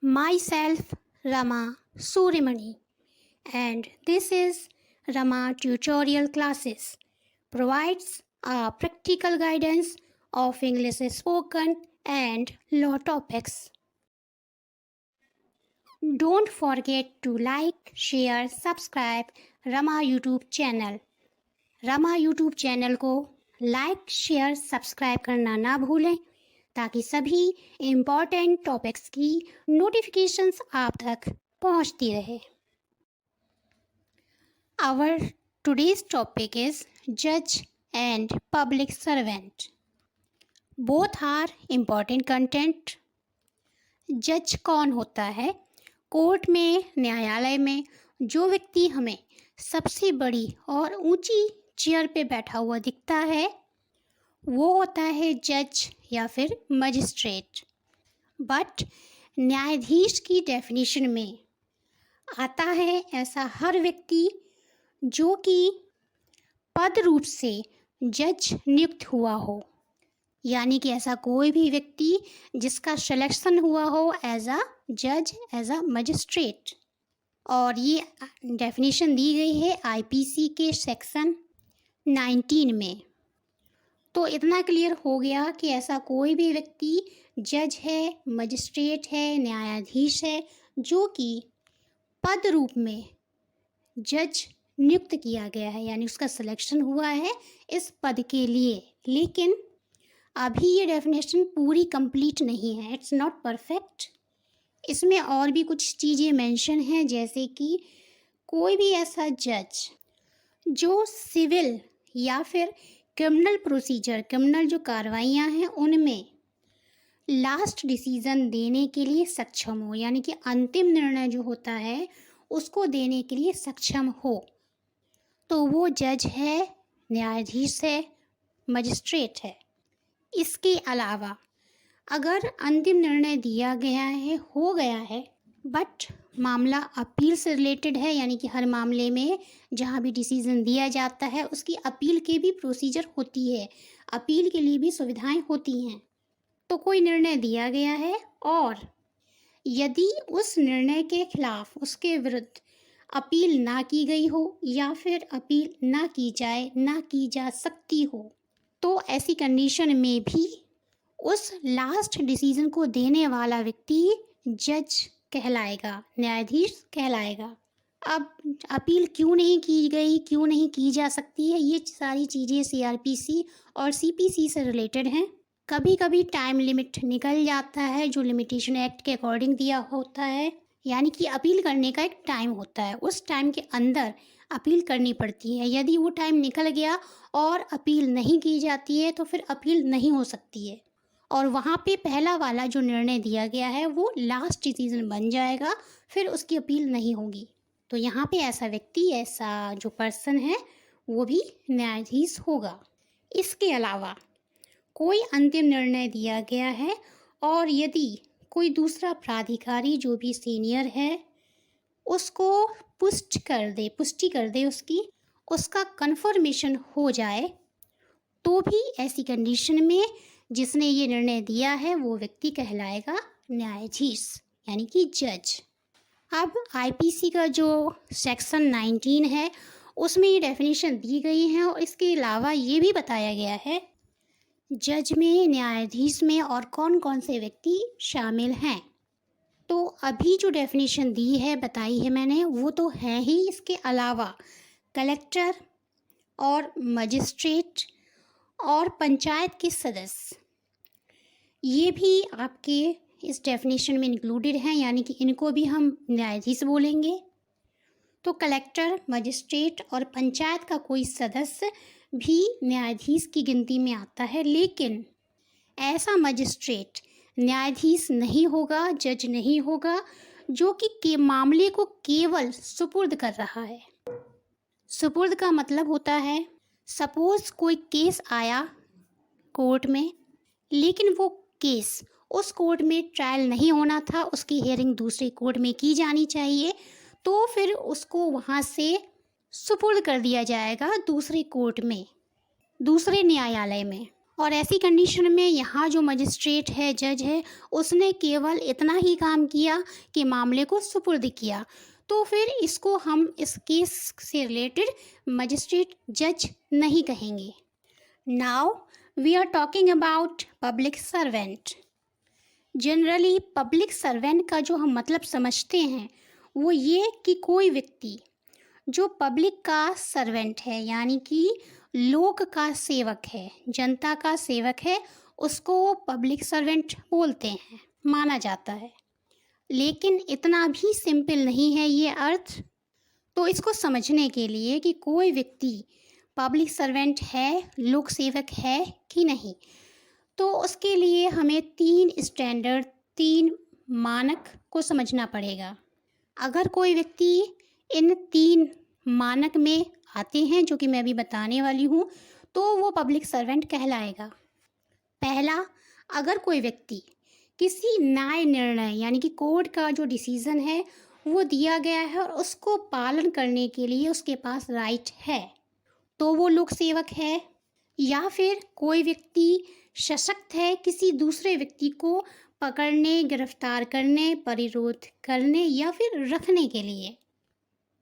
Myself Rama Surimani, and this is Rama Tutorial Classes provides a practical guidance of English spoken and law topics. Don't forget to like, share, subscribe Rama YouTube channel. Rama YouTube channel को like share subscribe करना ना भूलें ताकि सभी important topics की notifications आप तक पहुंचती रहे। आवर टुडेज टॉपिक इज जज and public servant. Both are important content. जज कौन होता है? कोर्ट में, न्यायालय में जो व्यक्ति हमें सबसे बड़ी और ऊंची चेयर पे बैठा हुआ दिखता है वो होता है जज या फिर मजिस्ट्रेट। बट न्यायाधीश की डेफिनेशन में आता है ऐसा हर व्यक्ति जो कि पद रूप से जज नियुक्त हुआ हो, यानी कि ऐसा कोई भी व्यक्ति जिसका सिलेक्शन हुआ हो एज अ जज, एज अ मजिस्ट्रेट। और ये डेफिनेशन दी गई है आईपीसी के सेक्शन 19 में। तो इतना क्लियर हो गया कि ऐसा कोई भी व्यक्ति जज है, मजिस्ट्रेट है, न्यायाधीश है जो कि पद रूप में जज नियुक्त किया गया है, यानी उसका सिलेक्शन हुआ है इस पद के लिए। लेकिन अभी ये डेफिनेशन पूरी कंप्लीट नहीं है, इट्स नॉट परफेक्ट। इसमें और भी कुछ चीज़ें मेंशन हैं, जैसे कि कोई भी ऐसा जज जो सिविल या फिर क्रिमिनल प्रोसीजर, क्रिमिनल जो कार्रवाइयाँ हैं उनमें लास्ट डिसीज़न देने के लिए सक्षम हो, यानी कि अंतिम निर्णय जो होता है उसको देने के लिए सक्षम हो, तो वो जज है, न्यायाधीश है, मजिस्ट्रेट है। इसके अलावा अगर अंतिम निर्णय दिया गया है, हो गया है, बट मामला अपील से रिलेटेड है, यानी कि हर मामले में जहाँ भी डिसीज़न दिया जाता है उसकी अपील की भी प्रोसीजर होती है, अपील के लिए भी सुविधाएं होती हैं। तो कोई निर्णय दिया गया है और यदि उस निर्णय के खिलाफ, उसके विरुद्ध अपील ना की गई हो या फिर अपील ना की जाए, ना की जा सकती हो, तो ऐसी कंडीशन में भी उस लास्ट डिसीजन को देने वाला व्यक्ति जज कहलाएगा, न्यायाधीश कहलाएगा। अब अपील क्यों नहीं की गई, क्यों नहीं की जा सकती है, ये सारी चीज़ें सीआरपीसी और सीपीसी से रिलेटेड हैं। कभी कभी टाइम लिमिट निकल जाता है जो लिमिटेशन एक्ट के अकॉर्डिंग दिया होता है, यानी कि अपील करने का एक टाइम होता है, उस टाइम के अंदर अपील करनी पड़ती है। यदि वो टाइम निकल गया और अपील नहीं की जाती है तो फिर अपील नहीं हो सकती है और वहाँ पे पहला वाला जो निर्णय दिया गया है वो लास्ट डिसीजन बन जाएगा, फिर उसकी अपील नहीं होगी। तो यहाँ पे ऐसा व्यक्ति, ऐसा जो पर्सन है वो भी न्यायाधीश होगा। इसके अलावा कोई अंतिम निर्णय दिया गया है और यदि कोई दूसरा प्राधिकारी जो भी सीनियर है उसको पुष्टि कर दे उसका कन्फर्मेशन हो जाए, तो भी ऐसी कंडीशन में जिसने ये निर्णय दिया है वो व्यक्ति कहलाएगा न्यायाधीश, यानी कि जज। अब आईपीसी का जो सेक्शन 19 है उसमें ये डेफिनेशन दी गई है और इसके अलावा ये भी बताया गया है जज में, न्यायाधीश में और कौन कौन से व्यक्ति शामिल हैं। तो अभी जो डेफिनेशन दी है, बताई है मैंने, वो तो है ही। इसके अलावा कलेक्टर और मजिस्ट्रेट और पंचायत के सदस्य ये भी आपके इस डेफिनेशन में इंक्लूडेड हैं, यानी कि इनको भी हम न्यायाधीश बोलेंगे। तो कलेक्टर, मजिस्ट्रेट और पंचायत का कोई सदस्य भी न्यायाधीश की गिनती में आता है, लेकिन ऐसा मजिस्ट्रेट न्यायाधीश नहीं होगा, जज नहीं होगा जो कि के मामले को केवल सुपुर्द कर रहा है। सुपुर्द का मतलब होता है, सपोज कोई केस आया कोर्ट में, लेकिन वो केस उस कोर्ट में ट्रायल नहीं होना था, उसकी हियरिंग दूसरे कोर्ट में की जानी चाहिए, तो फिर उसको वहाँ से सुपुर्द कर दिया जाएगा दूसरे कोर्ट में, दूसरे न्यायालय में। और ऐसी कंडीशन में यहाँ जो मजिस्ट्रेट है, जज है, उसने केवल इतना ही काम किया कि मामले को सुपुर्द किया, तो फिर इसको हम इस केस से रिलेटेड मजिस्ट्रेट जज नहीं कहेंगे। Now we are talking about public servant. Generally public servant का जो हम मतलब समझते हैं वो ये कि कोई व्यक्ति जो पब्लिक का सर्वेंट है, यानी कि लोक का सेवक है, जनता का सेवक है, उसको पब्लिक सर्वेंट बोलते हैं, माना जाता है। लेकिन इतना भी सिंपल नहीं है ये अर्थ। तो इसको समझने के लिए कि कोई व्यक्ति पब्लिक सर्वेंट है, लोक सेवक है कि नहीं, तो उसके लिए हमें 3 स्टैंडर्ड, 3 मानक को समझना पड़ेगा। अगर कोई व्यक्ति इन 3 मानक में आते हैं जो कि मैं अभी बताने वाली हूँ, तो वो पब्लिक सर्वेंट कहलाएगा। पहला, अगर कोई व्यक्ति किसी न्याय निर्णय यानी कि कोर्ट का जो डिसीज़न है वो दिया गया है और उसको पालन करने के लिए उसके पास राइट है, तो वो लोक सेवक है। या फिर कोई व्यक्ति सशक्त है किसी दूसरे व्यक्ति को पकड़ने, गिरफ्तार करने, परिरोध करने या फिर रखने के लिए,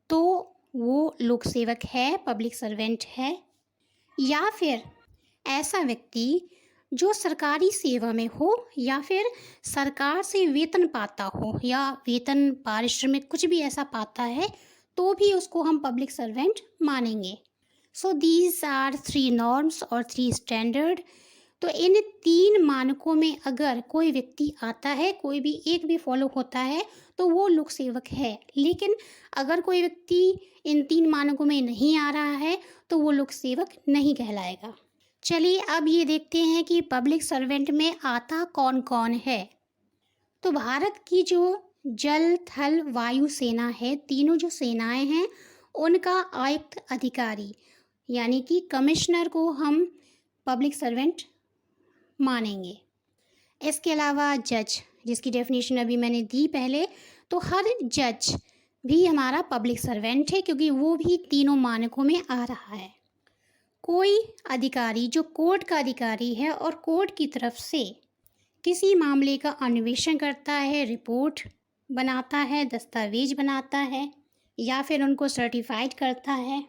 तो वो लोक सेवक है, पब्लिक सर्वेंट है। या फिर ऐसा व्यक्ति जो सरकारी सेवा में हो या फिर सरकार से वेतन पाता हो या वेतन, पारिश्रमिक कुछ भी ऐसा पाता है, तो भी उसको हम पब्लिक सर्वेंट मानेंगे। सो दीज आर 3 नॉर्म्स और 3 स्टैंडर्ड। तो इन 3 मानकों में अगर कोई व्यक्ति आता है, कोई भी एक भी फॉलो होता है, तो वो लोक सेवक है। लेकिन अगर कोई व्यक्ति इन 3 मानकों में नहीं आ रहा है, तो वो लोक सेवक नहीं कहलाएगा। चलिए अब ये देखते हैं कि पब्लिक सर्वेंट में आता कौन कौन है। तो भारत की जो जल, थल, वायु सेना है, तीनों जो सेनाएं हैं, उनका आयुक्त अधिकारी यानी कि कमिश्नर को हम पब्लिक सर्वेंट मानेंगे। इसके अलावा जज, जिसकी डेफिनेशन अभी मैंने दी पहले, तो हर जज भी हमारा पब्लिक सर्वेंट है क्योंकि वो भी तीनों मानकों में आ रहा है। कोई अधिकारी जो कोर्ट का अधिकारी है और कोर्ट की तरफ से किसी मामले का अन्वेषण करता है, रिपोर्ट बनाता है, दस्तावेज बनाता है या फिर उनको सर्टिफाइड करता है,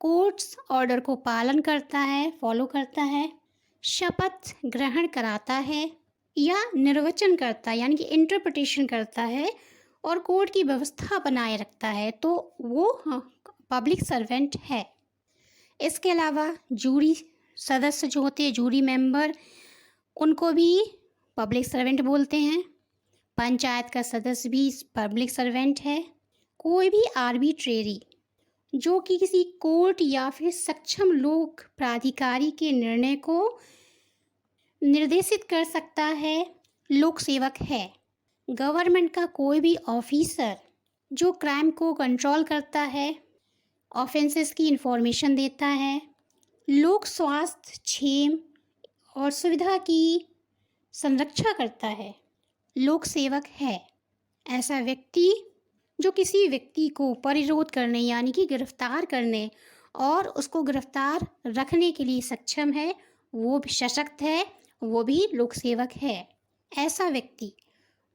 कोर्ट्स ऑर्डर को पालन करता है, फॉलो करता है, शपथ ग्रहण कराता है या निर्वचन करता है यानी कि इंटरप्रिटेशन करता है और कोर्ट की व्यवस्था बनाए रखता है, तो वो पब्लिक सर्वेंट है। इसके अलावा जूरी सदस्य जो होते हैं, जूरी मेंबर, उनको भी पब्लिक सर्वेंट बोलते हैं। पंचायत का सदस्य भी पब्लिक सर्वेंट है। कोई भी आर्बिट्रेरी जो कि किसी कोर्ट या फिर सक्षम लोक प्राधिकारी के निर्णय को निर्देशित कर सकता है, लोक सेवक है। गवर्नमेंट का कोई भी ऑफिसर जो क्राइम को कंट्रोल करता है, ऑफेंसेस की इंफॉर्मेशन देता है, लोक स्वास्थ्य, क्षेम और सुविधा की संरक्षा करता है, लोक सेवक है। ऐसा व्यक्ति जो किसी व्यक्ति को परिरोध करने यानी कि गिरफ्तार करने और उसको गिरफ्तार रखने के लिए सक्षम है, वो भी सशक्त है, वो भी लोक सेवक है। ऐसा व्यक्ति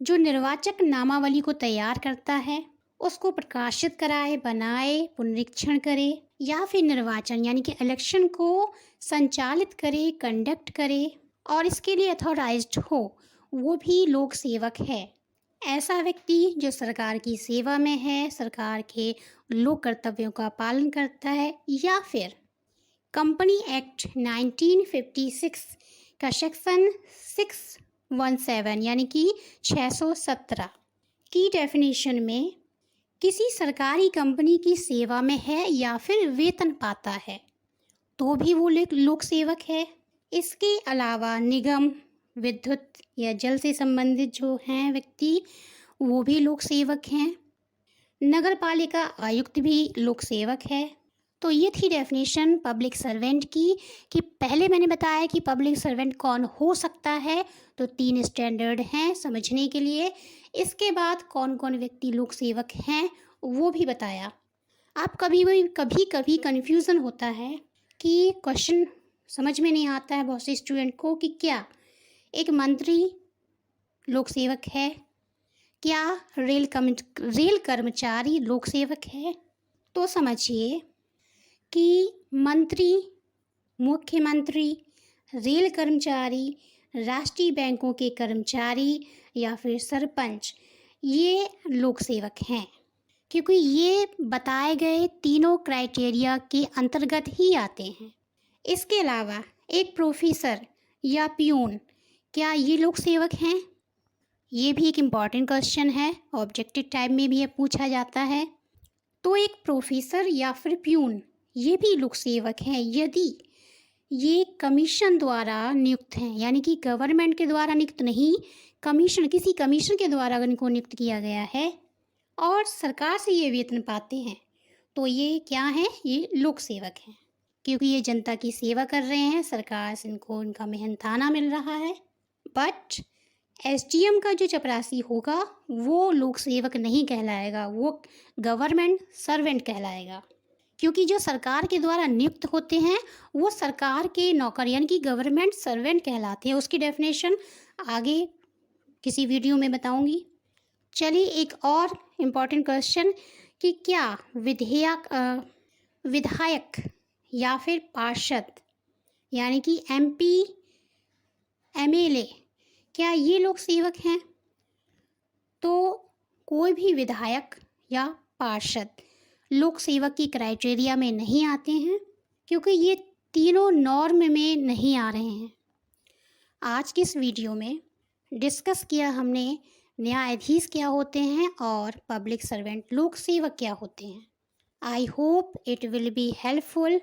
जो निर्वाचक नामावली को तैयार करता है, उसको प्रकाशित कराए, बनाए, पुनरीक्षण करे या फिर निर्वाचन यानी कि इलेक्शन को संचालित करे, कंडक्ट करे और इसके लिए अथॉराइज्ड हो, वो भी लोक सेवक है। ऐसा व्यक्ति जो सरकार की सेवा में है, सरकार के लोक कर्तव्यों का पालन करता है या फिर कंपनी एक्ट 1956 का सेक्शन 617 यानी कि 617 की डेफिनेशन में किसी सरकारी कंपनी की सेवा में है या फिर वेतन पाता है, तो भी वो लोक सेवक है। इसके अलावा निगम, विद्युत या जल से संबंधित जो हैं व्यक्ति, वो भी लोक सेवक हैं। नगर पालिका आयुक्त भी लोक सेवक है। तो ये थी डेफिनेशन पब्लिक सर्वेंट की कि पहले मैंने बताया कि पब्लिक सर्वेंट कौन हो सकता है, तो 3 स्टैंडर्ड हैं समझने के लिए। इसके बाद कौन कौन व्यक्ति लोक सेवक हैं वो भी बताया। आप कभी कभी कन्फ्यूज़न होता है कि क्वेश्चन समझ में नहीं आता है बहुत से स्टूडेंट को कि क्या एक मंत्री लोक सेवक है, क्या रेल कर्मचारी लोक सेवक है। तो समझिए कि मंत्री, मुख्यमंत्री, रेल कर्मचारी, राष्ट्रीय बैंकों के कर्मचारी या फिर सरपंच ये लोक सेवक हैं, क्योंकि ये बताए गए तीनों क्राइटेरिया के अंतर्गत ही आते हैं। इसके अलावा एक प्रोफेसर या प्यून, क्या ये लोक सेवक हैं? ये भी एक इम्पॉर्टेंट क्वेश्चन है, ऑब्जेक्टिव टाइप में भी ये पूछा जाता है। तो एक प्रोफेसर या फिर प्यून ये भी लोक सेवक हैं यदि ये कमीशन द्वारा नियुक्त हैं, यानी कि गवर्नमेंट के द्वारा नियुक्त नहीं, किसी कमीशन के द्वारा इनको नियुक्त किया गया है और सरकार से ये वेतन पाते हैं, तो ये क्या हैं? ये लोक सेवक हैं, क्योंकि ये जनता की सेवा कर रहे हैं, सरकार से इनको इनका मेहनताना मिल रहा है। बट एसडीएम का जो चपरासी होगा वो लोक सेवक नहीं कहलाएगा, वो गवर्नमेंट सर्वेंट कहलाएगा, क्योंकि जो सरकार के द्वारा नियुक्त होते हैं वो सरकार के नौकर यानी कि गवर्नमेंट सर्वेंट कहलाते हैं। उसकी डेफिनेशन आगे किसी वीडियो में बताऊंगी। चलिए एक और इम्पॉर्टेंट क्वेश्चन कि क्या विधायक या फिर पार्षद यानी कि एमपी, एमएलए, क्या ये लोग सेवक हैं? तो कोई भी विधायक या पार्षद लोक सेवक की क्राइटेरिया में नहीं आते हैं, क्योंकि ये तीनों नॉर्म में नहीं आ रहे हैं। आज की इस वीडियो में डिस्कस किया हमने न्यायाधीश क्या होते हैं और पब्लिक सर्वेंट लोक सेवक क्या होते हैं। I hope it will be helpful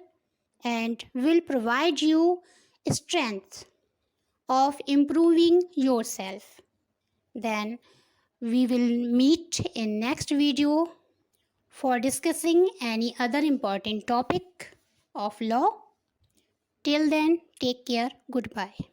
and will provide you strength of improving yourself. Then we will meet in next video for discussing any other important topic of law. Till then, take care. Goodbye.